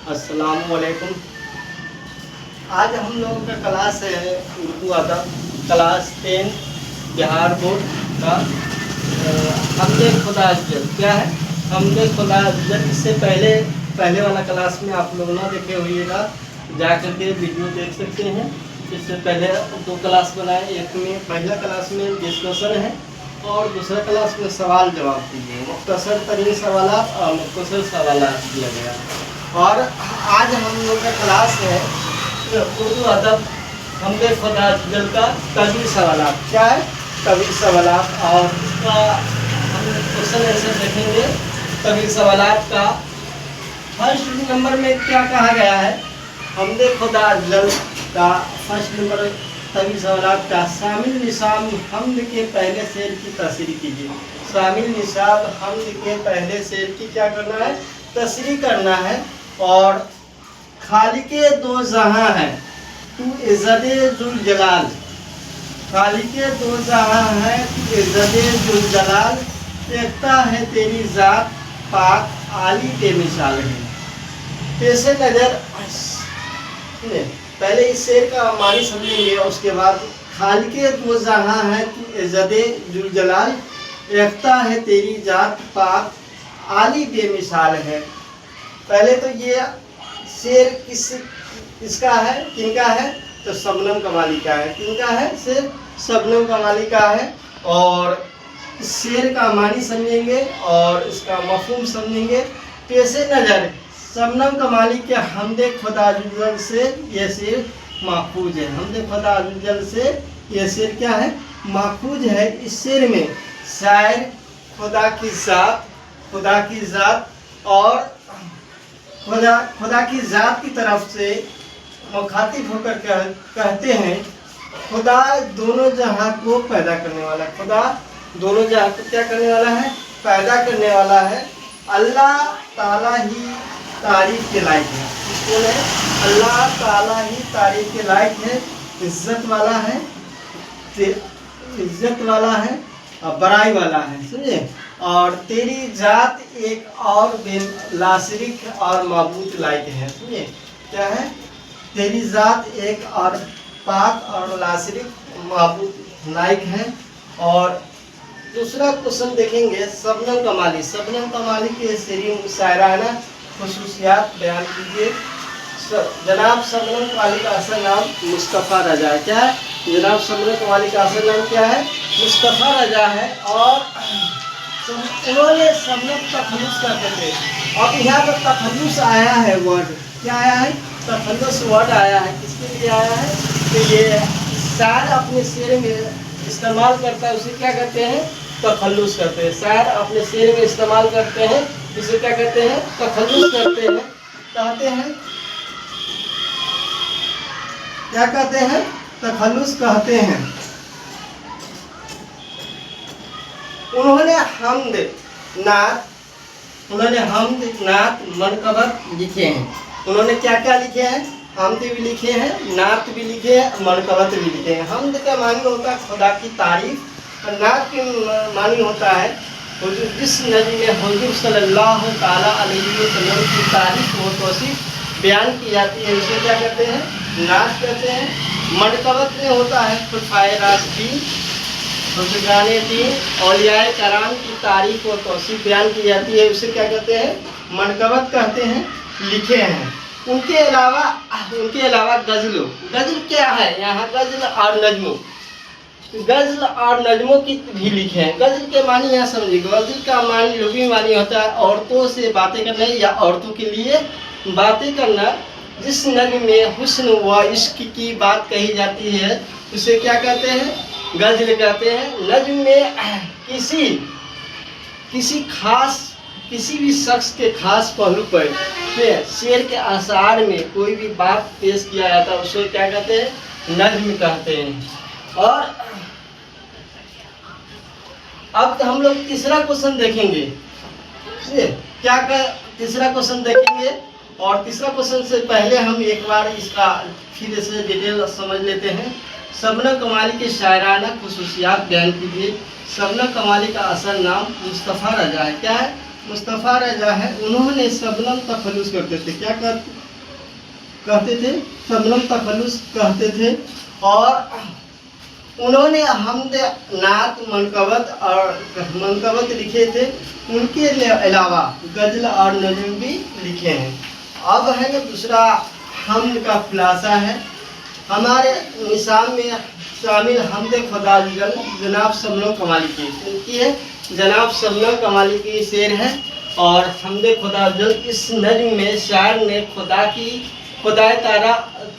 अस्सलाम वालेकुम। आज हम लोगों का क्लास है उर्दू अदब क्लास 10 बिहार बोर्ड का हमदे खुदा अज्जल। क्या है हमदे खुदा अज्जल? इससे पहले वाला क्लास में आप लोग ना देखे होइएगा, जा करके वीडियो देख सकते हैं। इससे पहले 2 क्लास बनाए, एक में पहला क्लास में डिस्कशन है और दूसरा क्लास में सवाल जवाब कीजिए। मुख्तसर तरीन सवालात और मुख्तसर सवालात दिया गया है। और आज हम लोग का क्लास है उर्दू अदब हमदे खुदा अज्जल का कबीर सवालात। क्या है कबीर सवालात? और इसका हम क्वेश्चन आंसर देखेंगे। कबीर सवालात का फर्स्ट नंबर में क्या कहा गया है? हमदे खुदा अज्जल का फर्स्ट नंबर कबीर सवालात का शामिल निसाब हमद के पहले शेर की तशरीह कीजिए। शामिल निसाब हमद के पहले शेर की क्या करना है? तशरीह करना है। और खालिके दो जहां है तू इज़्ज़ते जुल जलाल, खालिके दो जहां है तू इज़्ज़ते जुल जलाल, देखता है तेरी ज़ात पाक आली बेमिसाल है। पेशे नज़र पहले इस शेर का मानी समझेंगे और उसके बाद खालिके दो जहां है तू इज़्ज़ते जुल जलाल, देखता है तेरी ज़ात पाक आली बेमिसाल है। पहले तो ये शेर किसका है, किनका है? तो शबनम कमाली का है। किनका है शेर? शबनम कमाली का है। और इस शेर का मानी समझेंगे और इसका मफहूम समझेंगे। पेशे नज़र शबनम कमाली के हमदे खुदा अज्जल से ये शेर महफूज है। हमदे खुदा अज्जल से ये शेर क्या है? महफूज है। इस शेर में शायर खुदा की ज़ात और खुदा की ज़ात की तरफ से मुखातिब होकर कहते हैं खुदा दोनों जहां को पैदा करने वाला। खुदा दोनों जहां को क्या करने वाला है? पैदा करने वाला है। अल्लाह ताला ही तारीफ के लायक है। कौन है? अल्लाह ताला ही तारीफ के लायक है, इज्जत वाला है और बड़ाई वाला है। समझे? और तेरी जात एक और लाशरिक और माबूद लायक है। समझे? क्या है? तेरी जात एक और पाक और लाशरिक माबूद लायक है। और दूसरा क्वेश्चन देखेंगे शबनम कमाली के शायराना खुसूसियात बयान कीजिए। जनाब शबनम कमाली का असल नाम मुस्तफ़ा रजा है। क्या है? जनाब शबनम कमाली का असल नाम क्या है? मुस्तफ़ा रजा है। और उन्होंने शबनम तखल्लुस करते थे। अब यहाँ पर तखल्लुस आया है वर्ड। क्या आया है? तखल्लुस वर्ड आया है। किसके लिए आया है? कि ये शायर अपने शेर में इस्तेमाल करता है, उसे क्या कहते हैं? तखल्लुस करते हैं। शायर अपने शेर में इस्तेमाल करते हैं, इसे क्या कहते हैं? तखल्लुस करते हैं। कहते हैं क्या कहते हैं? तखल्लुस कहते हैं। उन्होंने हमद नात मनकबत लिखे हैं। उन्होंने क्या क्या लिखे हैं? हमद भी लिखे हैं, नात भी लिखे हैं, मनकबत भी लिखे हैं। हमद का मानी होता है खुदा की तारीफ और नात की मानी होता है जिस नबी में हुजूर सल्लल्लाहु ताला अलैहि वसल्लम की तारीफ व तौसीफ बयान की जाती है, उसे क्या कहते हैं? नात कहते हैं। मनकबत में होता है खुलफाए राशिदीन, बुजुर्गाने दीन, औलियाए कराम की तारीफ व तौसीफ बयान की जाती है, उसे क्या कहते हैं? मनकबत कहते हैं। लिखे हैं। उनके अलावा गज़ल क्या है? यहाँ गज़ल और नज़्मों की भी लिखे हैं। गज़ल के मानी यहाँ समझिए। गज़ल का मानी लुग़वी मानी होता है औरतों से बातें करना या औरतों के लिए बातें करना। जिस नज़्म में हुस्न व इश्क की बात कही जाती है उसे क्या कहते हैं? गज़ल कहते हैं। नज़्म में किसी भी शख्स के खास पहलू पर शेर के अशार में कोई भी बात पेश किया जाता है, उसे क्या कहते हैं? नज़्म कहते हैं। और अब हम लोग तीसरा क्वेश्चन देखेंगे। तीसरा क्वेश्चन देखेंगे। और तीसरा क्वेश्चन से पहले हम एक बार इसका फिर से डिटेल समझ लेते हैं। शबनम कमाली के शायराना खुसूसियात बयान कीजिए। शबनम कमाली का असल नाम मुस्तफ़ा रजा है। क्या है? मुस्तफ़ा रजा है, उन्होंने शबनम तखल्लुस करते थे। क्या कहते थे? शबनम तखल्लुस कहते थे। और उन्होंने हमद नात मनकबत लिखे थे। उनके अलावा गज़ल और नज़्म भी लिखे हैं। अब है ना दूसरा हमद का खुलासा है। हमारे निसाब में शामिल हमद खुदा जनाब शबनम कमाली की है। जनाब शबनम कमाली की शेर है। और हमद खुदा इस नज़्म में शायर ने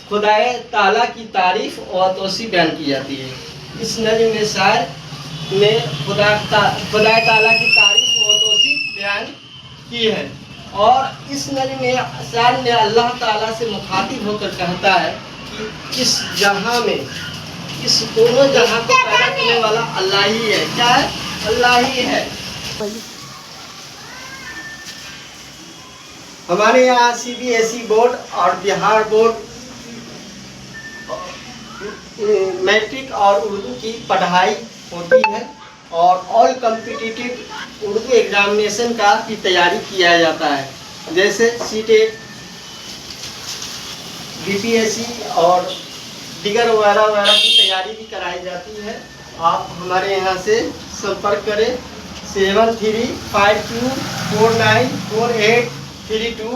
खुदाए ताला की तारीफ़ और तौसीफ़ बयान की जाती है। इस नज़्म में शायर ने खुदाए ताला की तारीफ़ और तौसीफ़ बयान की है। और इस नज़्म में शायर ने अल्लाह ताला से मुखातिब होकर कहता है कि इस जहां में, इस दोनों जहां को पैदा करने वाला अल्लाह ही है। क्या है? अल्लाह ही है। हमारे यहाँ CBSE बोर्ड और बिहार बोर्ड मैट्रिक और उर्दू की पढ़ाई होती है। और ऑल कॉम्पिटिटिव उर्दू एग्जामिनेशन का की तैयारी किया जाता है, जैसे सीटेट, BPSC और दिगर वगैरह की तैयारी भी कराई जाती है। आप हमारे यहाँ से संपर्क करें 7352494832।